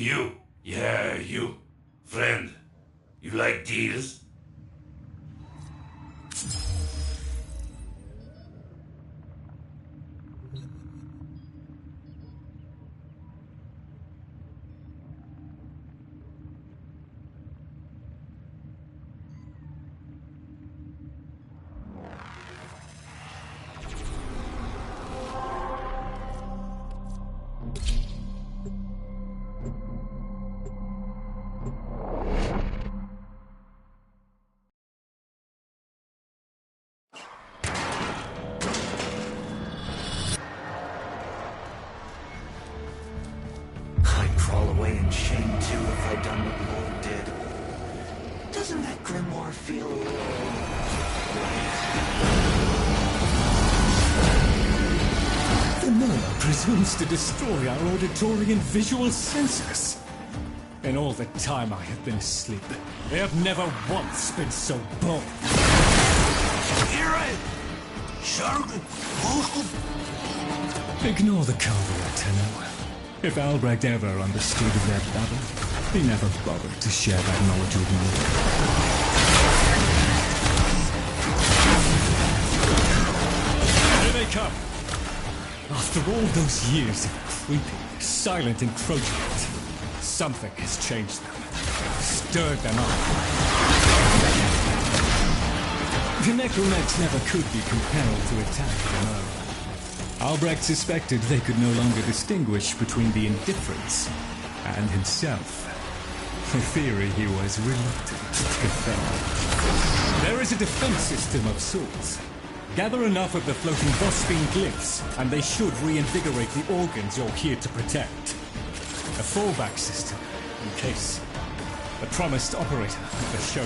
you. Yeah, you. Friend, you like deals? I'd crawl away in shame too if I'd done what Lord did. Doesn't that grimoire feel a little light? The murmur presumes to destroy our auditory and visual senses. In all the time I have been asleep, they have never once been so bold. Hear it! Sharpen! Ignore the caveat, Tenno. If Albrecht ever understood of their babble, he never bothered to share that knowledge with me. Here they come! After all those years of creeping, silent encroachment, something has changed them, stirred them up. The necromechs never could be compelled to attack the murmur. Albrecht suspected they could no longer distinguish between the indifferents and himself. A theory he was reluctant to defend. There is a defense system of sorts. Gather enough of the floating Vosphine glyphs, and they should reinvigorate the organs you're here to protect. A fallback system, in case. The promised operator of the show.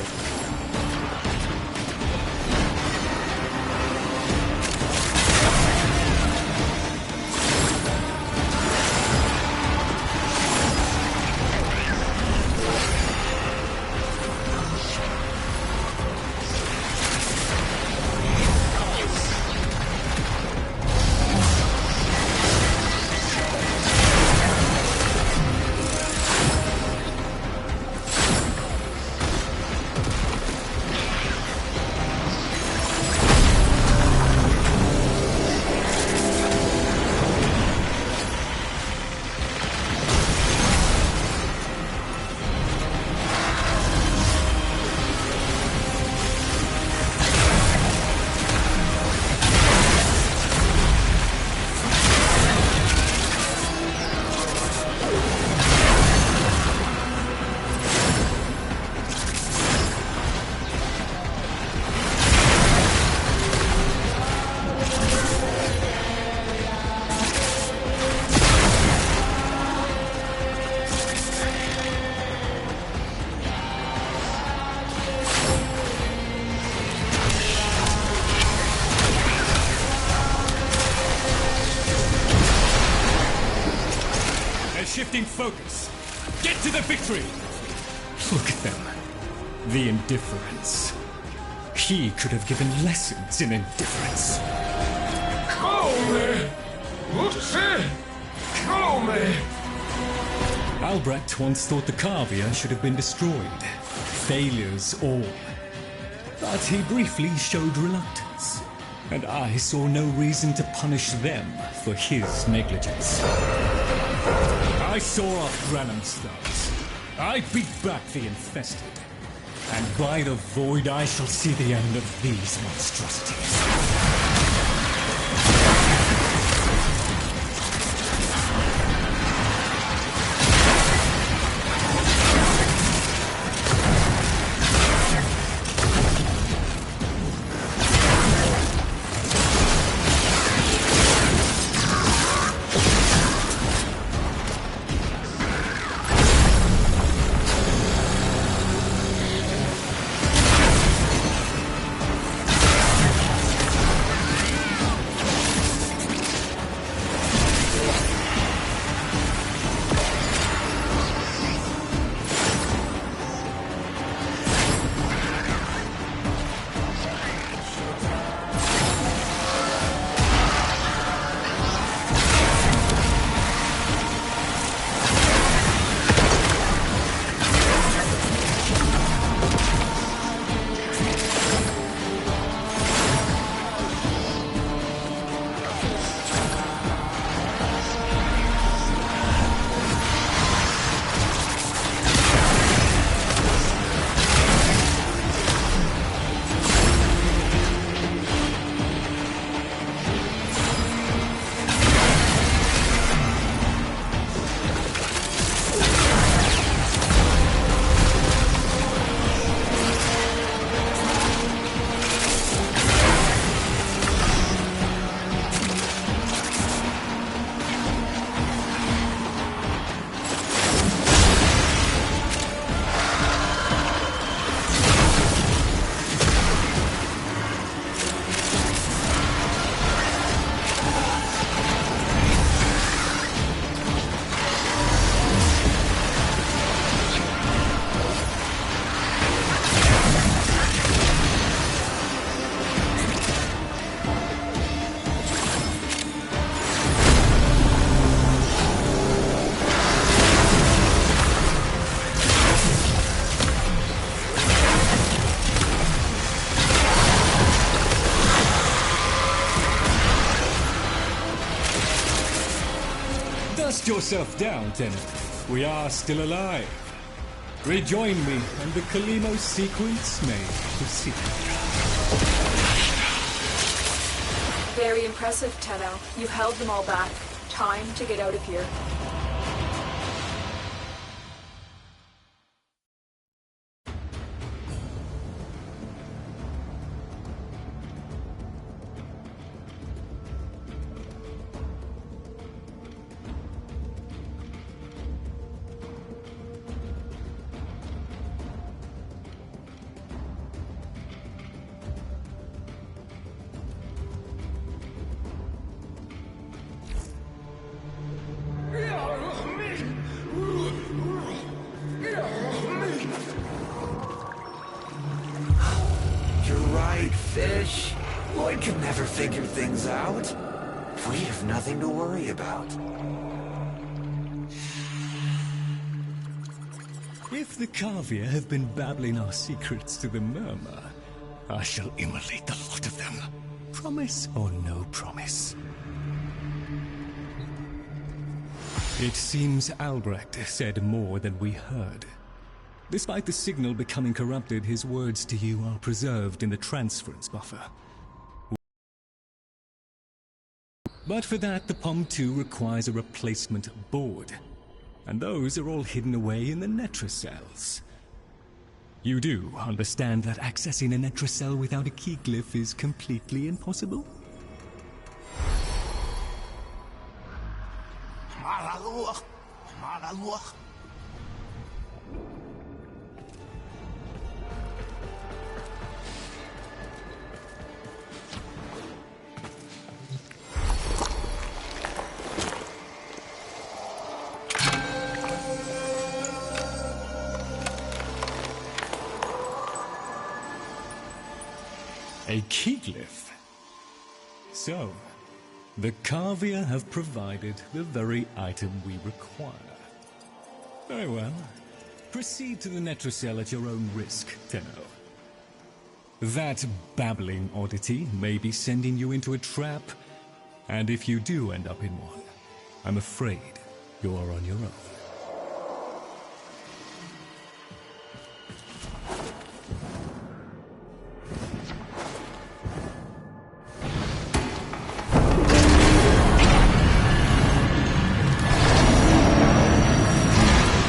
Shifting focus. Get to the victory! Look at them. The indifference. He could have given lessons in indifference. Come! Come! Albrecht once thought the Cavia should have been destroyed. Failures all. But he briefly showed reluctance. And I saw no reason to punish them for his negligence. I saw off Granum stars. I beat back the infested. And by the void I shall see the end of these monstrosities. Dust yourself down, Tenno. We are still alive. Rejoin me, and the Kalimo sequence may proceed. Very impressive, Tenno. You've held them all back. Time to get out of here. Fish. Lloyd can never figure things out. We have nothing to worry about. If the Kavia have been babbling our secrets to the Murmur, I shall immolate the lot of them. Promise or no promise? It seems Albrecht said more than we heard. Despite the signal becoming corrupted, his words to you are preserved in the transference buffer. But for that, the POM-2 requires a replacement board. And those are all hidden away in the Netracels. You do understand that accessing a Netracel without a keyglyph is completely impossible? A keyglyph? So, the Kavia have provided the very item we require. Very well. Proceed to the Netracel at your own risk, Tenno. That babbling oddity may be sending you into a trap, and if you do end up in one, I'm afraid you're on your own.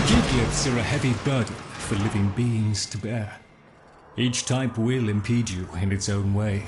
Keyglyphs are a heavy burden for living beings to bear. Each type will impede you in its own way.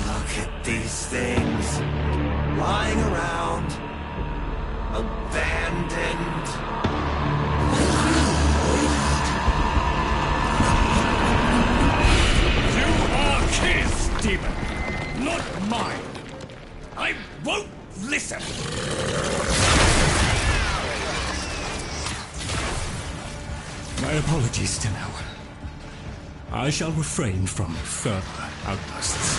Look at these things lying around, abandoned. You are his demon, not mine. I won't listen. My apologies, Tenno. I shall refrain from further outbursts.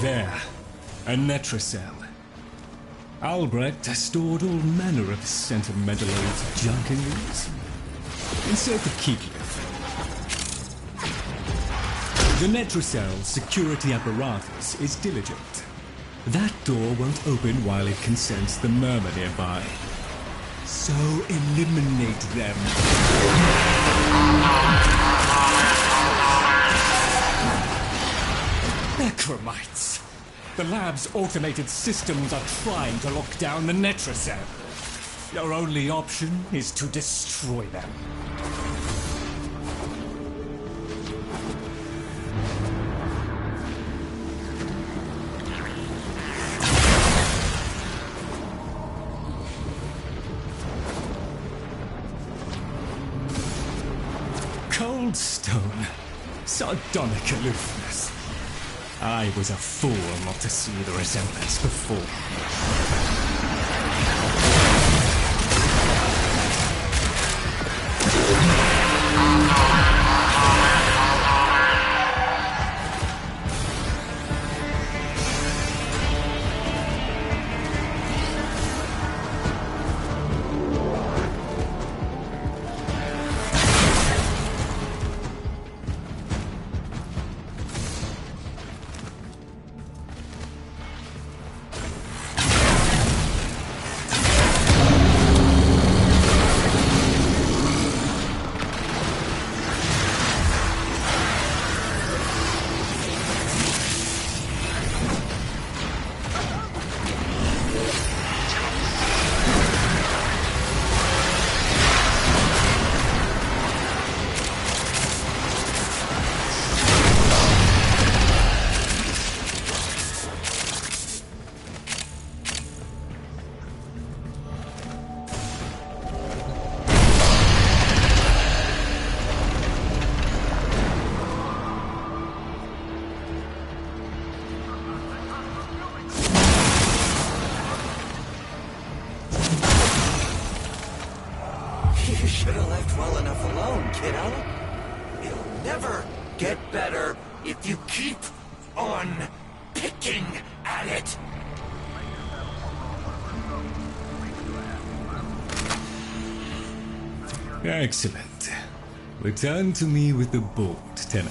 There, a Netracell. Albrecht stored all manner of sentimental old junk in these. Insert the keyclip. The Netracell's security apparatus is diligent. That door won't open while it can sense the murmur nearby. So eliminate them. Necromites! The lab's automated systems are trying to lock down the Netracell. Your only option is to destroy them. Cold stone. Sardonic aloofness. I was a fool not to see the resemblance before. You should have left well enough alone, kiddo. It'll never get better if you keep on picking at it. Excellent. Return to me with the board, Tenor.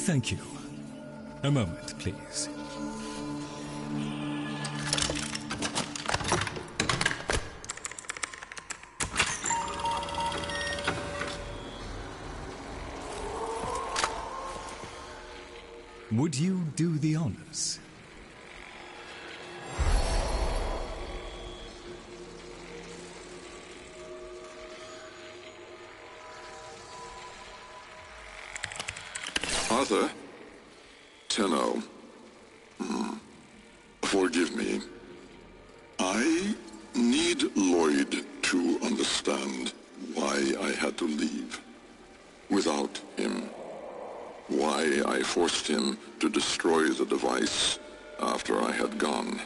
Thank you. A moment, please. Would you do the honors? Arthur? Tenno. Forgive me. I need Lloyd to understand why I had to leave without him. Why I forced him to destroy the device after I had gone.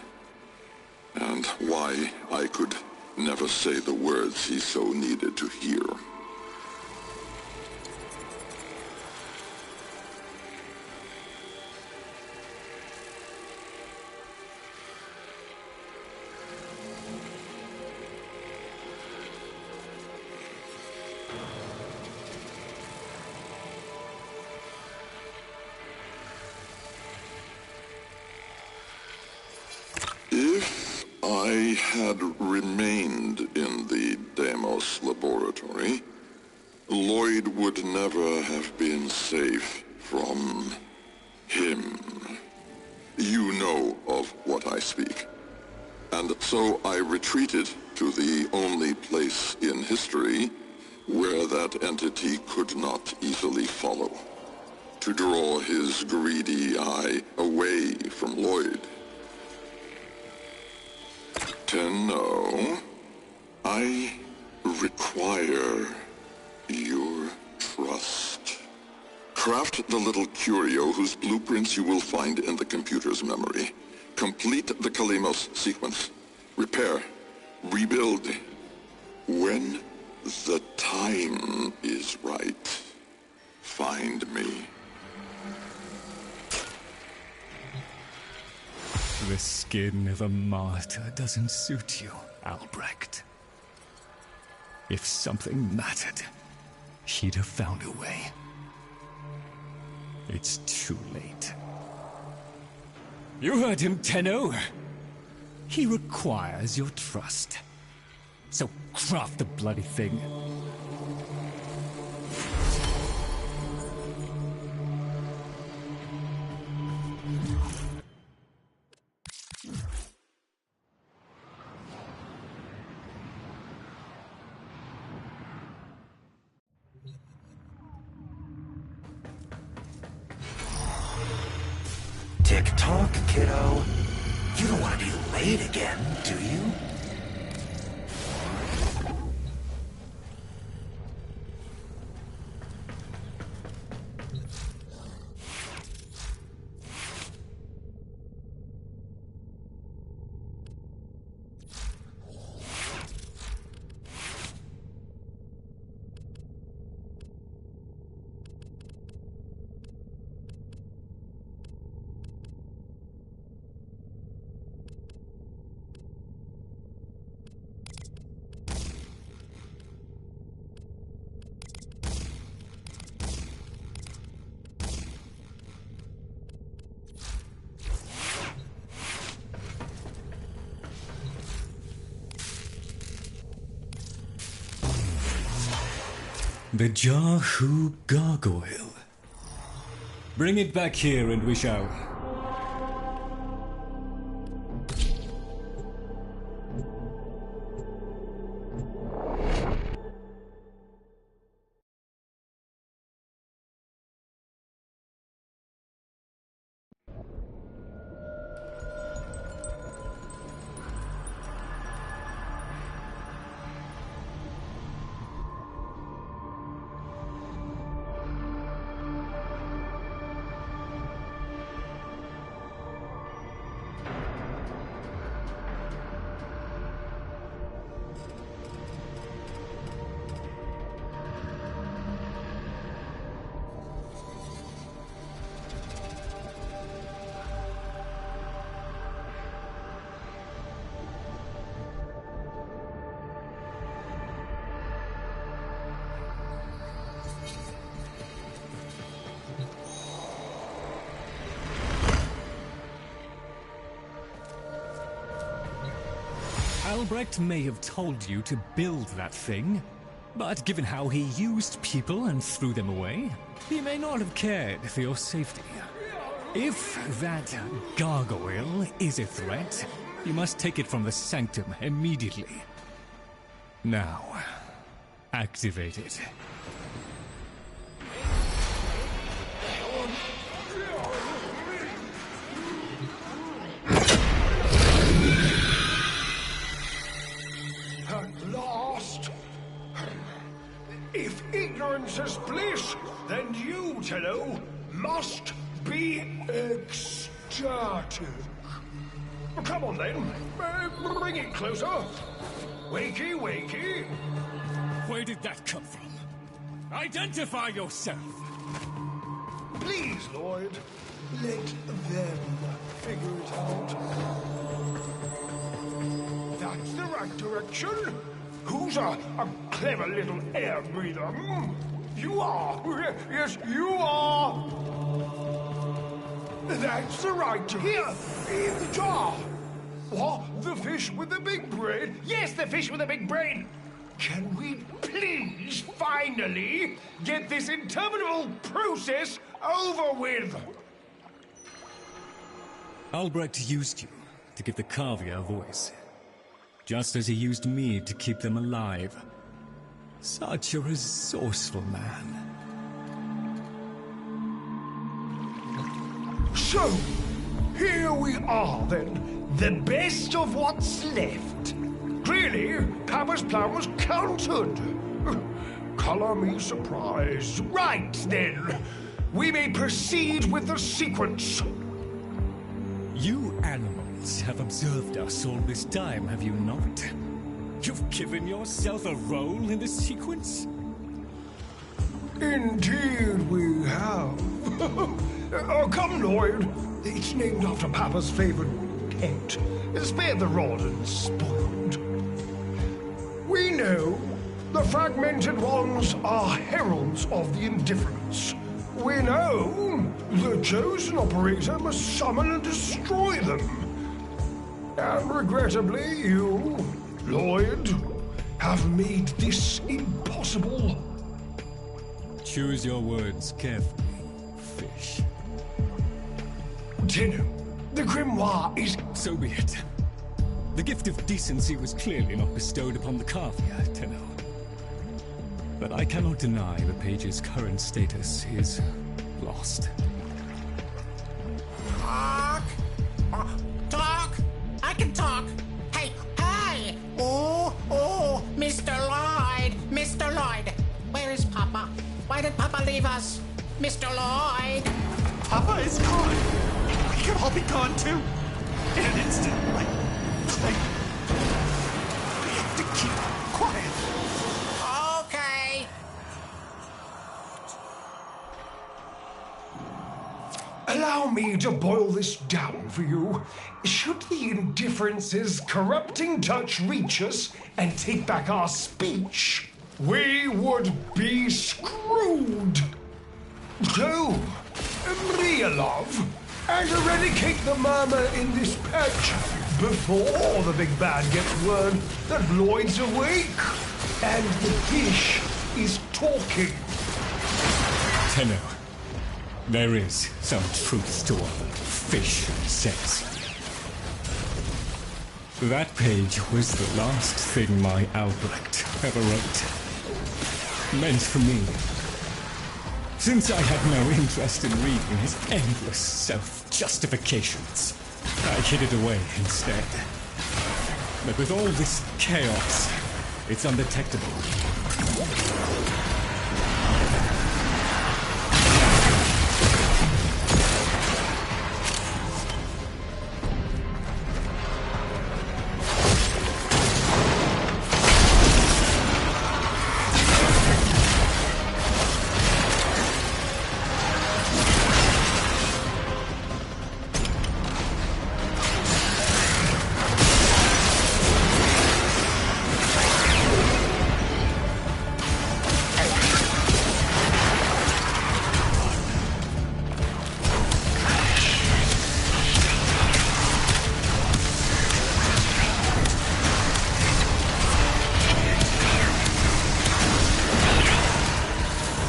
And why I could never say the words he so needed to hear. If I had remained in the Deimos laboratory, Lloyd would never have been safe from him. You know of what I speak. And so I retreated to the only place in history where that entity could not easily follow, to draw his greedy eye away from Lloyd. Tenno, I require your trust. Craft the little curio whose blueprints you will find in the computer's memory. Complete the Kalemos sequence. Repair. Rebuild. When the time is right, find me. The skin of a martyr doesn't suit you, Albrecht. If something mattered, he'd have found a way. It's too late. You heard him, Tenno. He requires your trust. So craft the bloody thing. Tick-tock, kiddo. You don't want to be late again, do you? The Jahu gargoyle. Bring it back here and we shall... Albrecht may have told you to build that thing, but given how he used people and threw them away, he may not have cared for your safety. If that gargoyle is a threat, you must take it from the sanctum immediately. Now, activate it. Tenno, must be ecstatic. Come on then, bring it closer. Wakey, wakey. Where did that come from? Identify yourself! Please, Lloyd, let them figure it out. That's the right direction. Who's a clever little air breather? You are. Yes, you are. That's the right. Here, in the jar. What? The fish with the big brain? Yes, the fish with the big brain. Can we please finally get this interminable process over with? Albrecht used you to give the Cavia a voice, just as he used me to keep them alive. Such a resourceful man. So, here we are then, the best of what's left. Clearly, Papa's plan was countered. Color me surprised. Right then, we may proceed with the sequence. You animals have observed us all this time, have you not? You've given yourself a role in the sequence? Indeed we have. Oh, come, Lloyd. It's named after Papa's favorite pet. Spare the rod and spoiled. We know the fragmented ones are heralds of the indifference. We know the chosen operator must summon and destroy them. And regrettably, you, Lloyd, have made this impossible. Choose your words carefully, fish. Tenno, the grimoire is... So be it. The gift of decency was clearly not bestowed upon the Cavia, Tenno. But I cannot deny the page's current status is lost. Talk? Talk? I can talk. Hey, hey! Oh, Mr. Lloyd! Mr. Lloyd! Where is Papa? Why did Papa leave us? Mr. Lloyd! Papa is gone. We can all be gone too. In an instant. We have to keep quiet. Okay. Allow me to boil this down for you. Should the indifference's corrupting touch reach us and take back our speech, we would be screwed. So, Maria, love, and eradicate the murmur in this patch before the big bad gets word that Lloyd's awake and the fish is talking. Tenno, there is some truth to what the fish says. That page was the last thing my Albrecht ever wrote. Meant for me. Since I had no interest in reading his endless self-justifications, I hid it away instead. But with all this chaos, it's undetectable.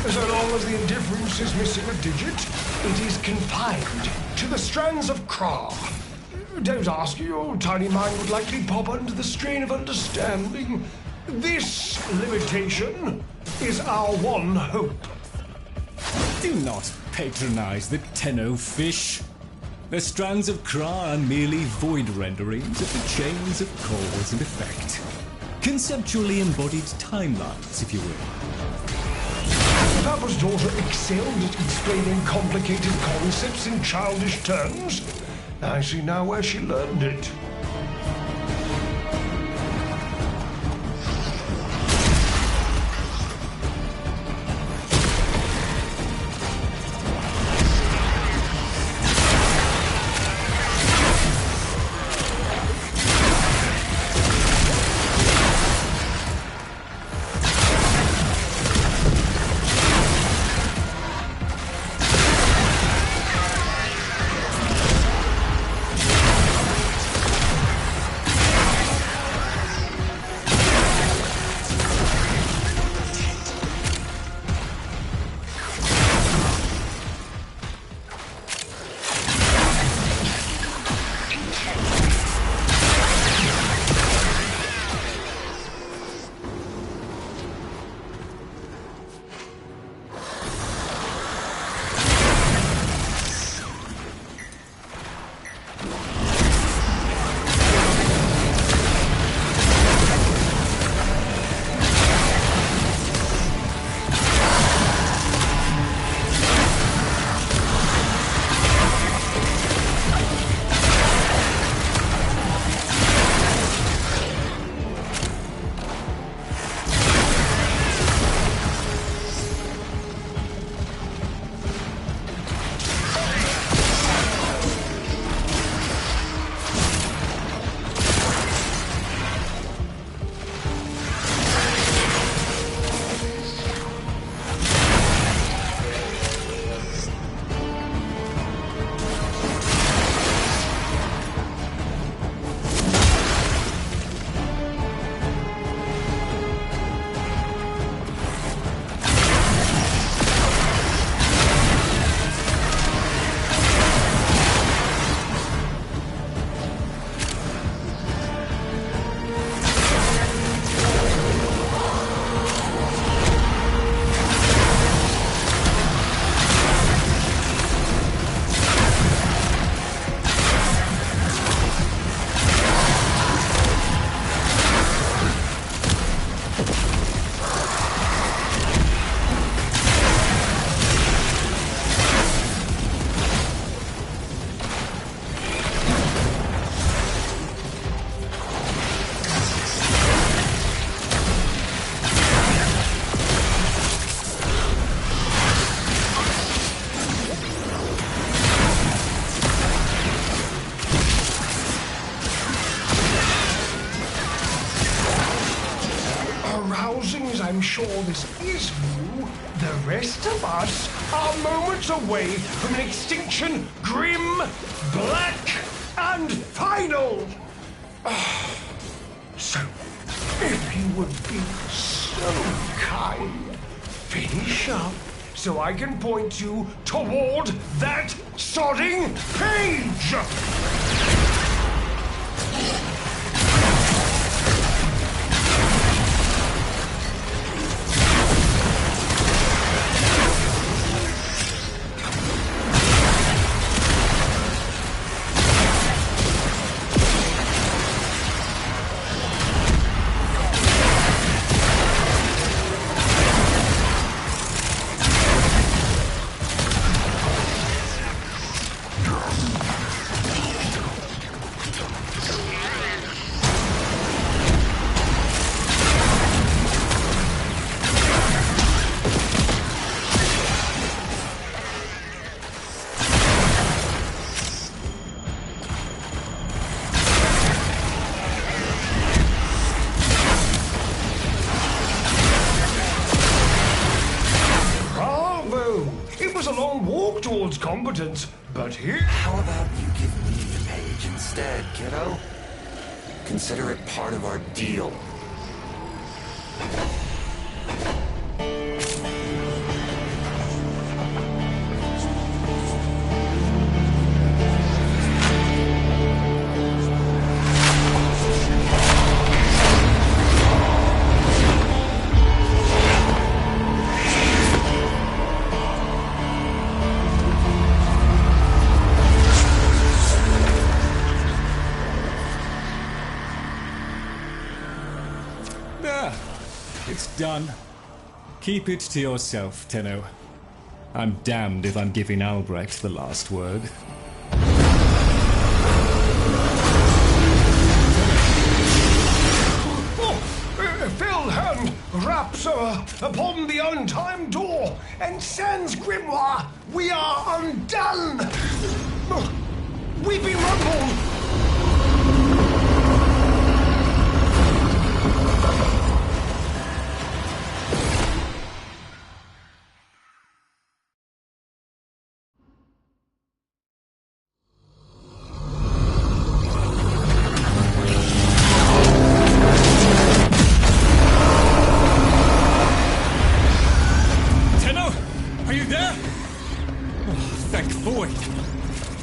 So long as the indifference is missing a digit, it is confined to the strands of Kra. Don't ask, your tiny mind would likely pop under the strain of understanding. This limitation is our one hope. Do not patronize the Tenno fish. The strands of Kra are merely void renderings of the chains of cause and effect. Conceptually embodied timelines, if you will. Papa's daughter excelled at explaining complicated concepts in childish terms. I see now where she learned it. I'm sure this is new, the rest of us are moments away from an extinction grim, black, and final. So, if you would be so kind, finish up so I can point you toward that sodding page! Towards competence, but here... How about you give me the page instead, kiddo? Consider it part of our deal. It's done. Keep it to yourself, Tenno. I'm damned if I'm giving Albrecht the last word. Fell hand raps upon the untimed door, and sans grimoire, we are undone! Weeping rumble!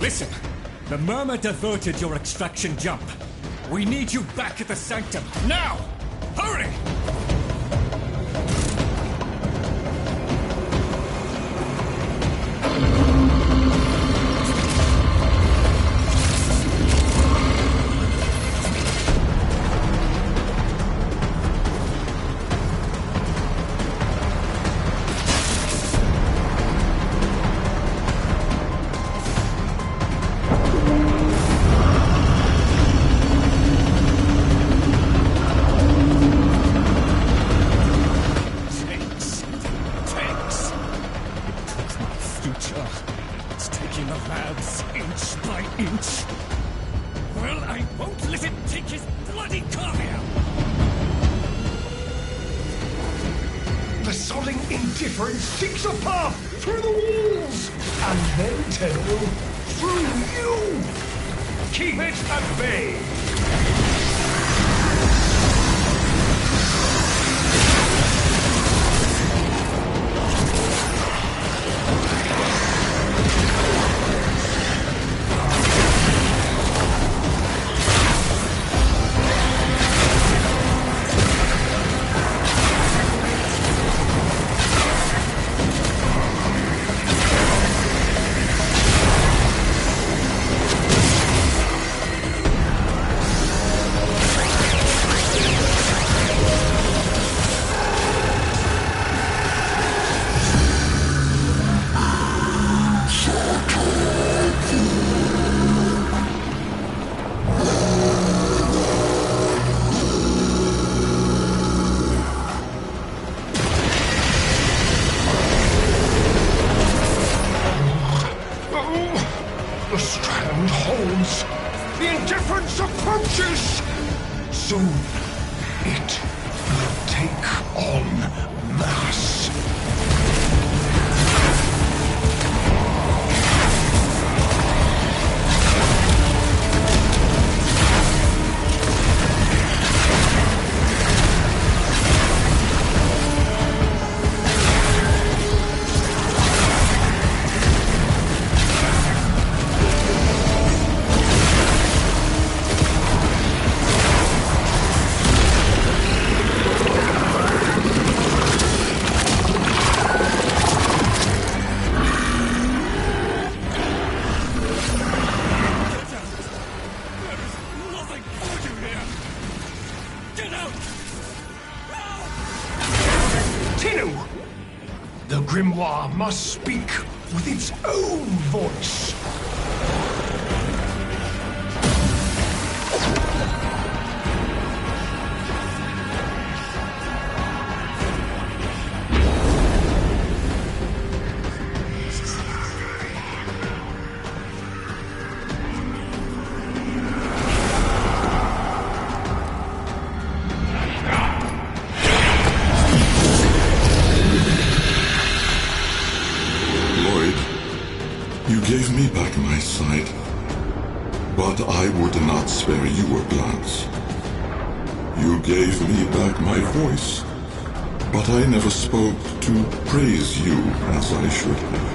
Listen, the Murmur diverted your extraction jump. We need you back at the Sanctum, now! Hurry! Indifference seeks a path through the walls, and then Tenno, through you. Keep it at bay. The strand holds. The indifference approaches. Soon, it will take on mass. The grimoire must speak with its own voice. You gave me back my sight, but I would not spare you a glance. You gave me back my voice, but I never spoke to praise you as I should have.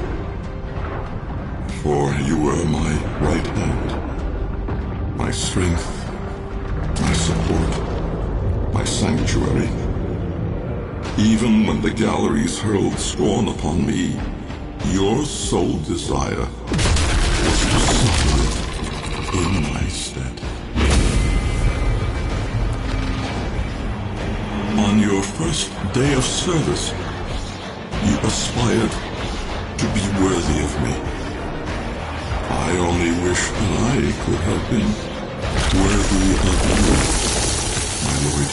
For you were my right hand, my strength, my support, my sanctuary. Even when the galleries hurled scorn upon me, your sole desire was to suffer in my stead. On your first day of service, He aspired to be worthy of me. I only wish I could have been worthy of you, my lord.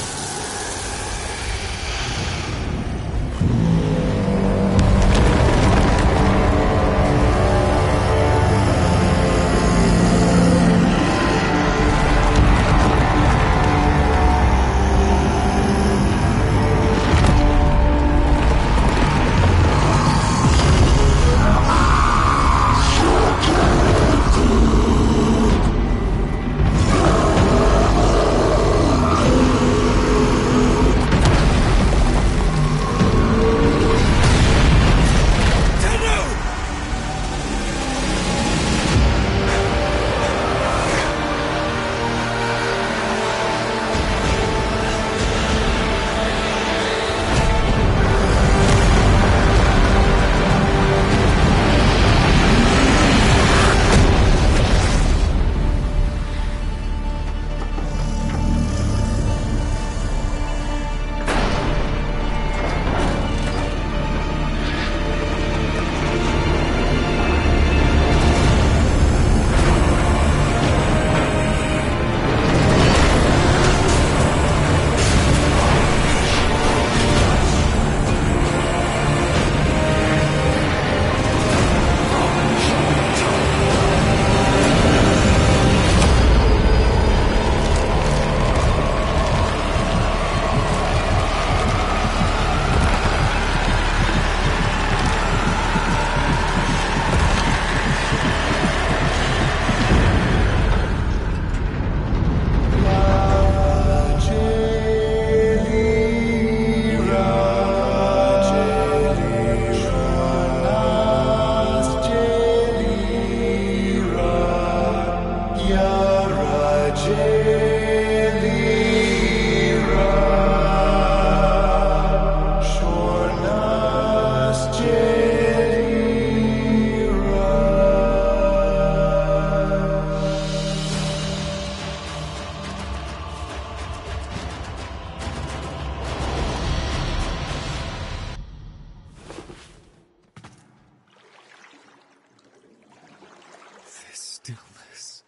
Stillness.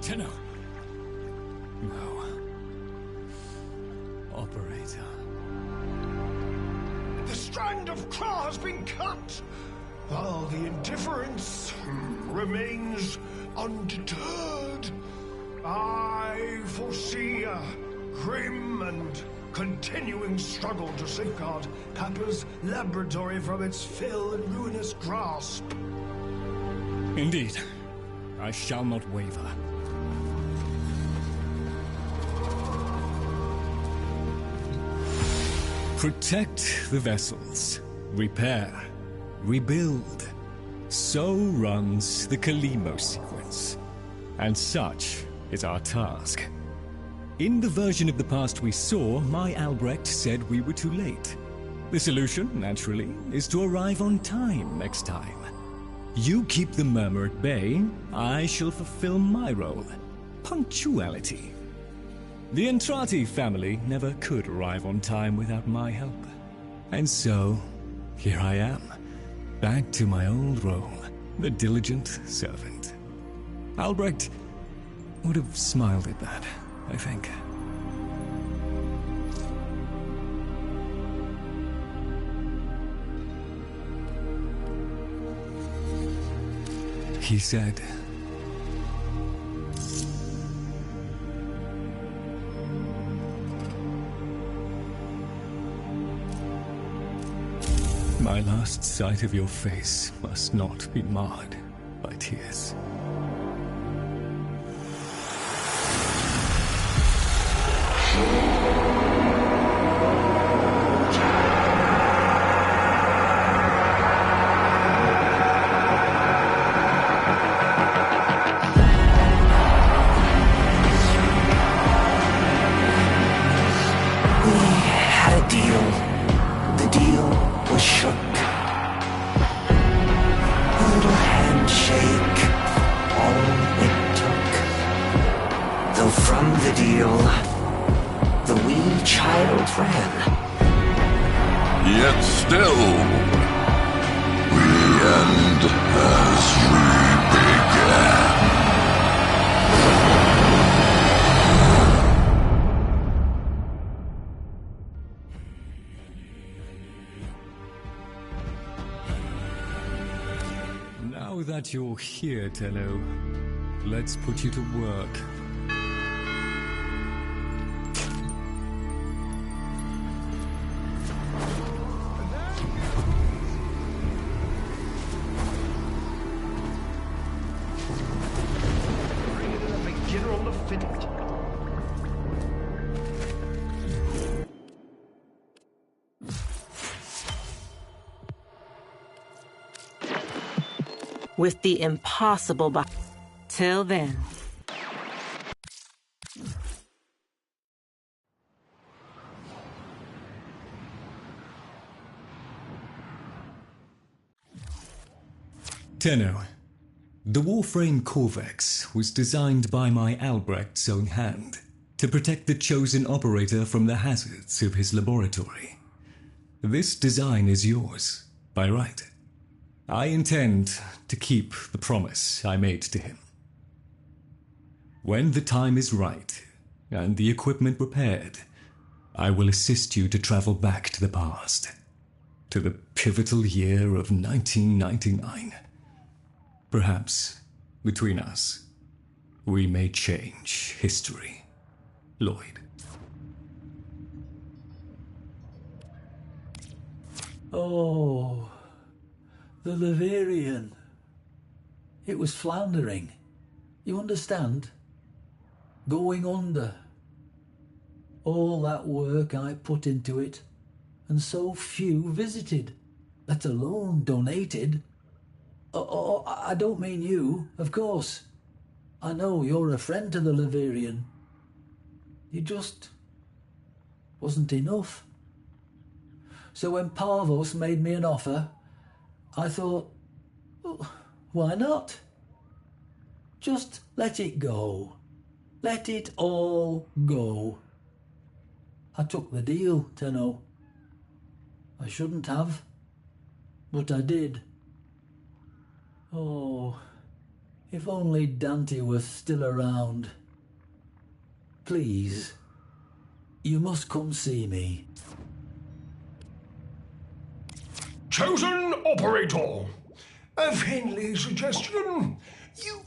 Tenno. No. Operator. The strand of claw has been cut, while the indifference remains undeterred. I foresee a grim and continuing struggle to safeguard Papa's laboratory from its fell and ruinous grasp. Indeed. I shall not waver. Protect the vessels. Repair. Rebuild. So runs the Kalimo sequence. And such is our task. In the version of the past we saw, my Albrecht said we were too late. The solution, naturally, is to arrive on time next time. You keep the murmur at bay, I shall fulfill my role. Punctuality. The Entrati family never could arrive on time without my help. And so, here I am, back to my old role, the diligent servant. Albrecht would have smiled at that, I think. He said, my last sight of your face must not be marred by tears. Yet still glad you're here, Tenno. Let's put you to work. With the impossible till then. Tenno, the Warframe Corvex was designed by my Albrecht's own hand to protect the chosen operator from the hazards of his laboratory. This design is yours, by right. I intend to keep the promise I made to him. When the time is right, and the equipment repaired, I will assist you to travel back to the past, to the pivotal year of 1999. Perhaps, between us, we may change history, Lloyd. Oh... the Laverian. It was floundering. You understand? Going under. All that work I put into it, and so few visited, let alone donated. Oh, I don't mean you, of course. I know you're a friend to the Laverian. You just wasn't enough. So when Parvos made me an offer, I thought, well, why not? Just let it go. Let it all go. I took the deal, Tenno. I shouldn't have, but I did. Oh, if only Dante were still around. Please, you must come see me. Chosen operator! A friendly suggestion. You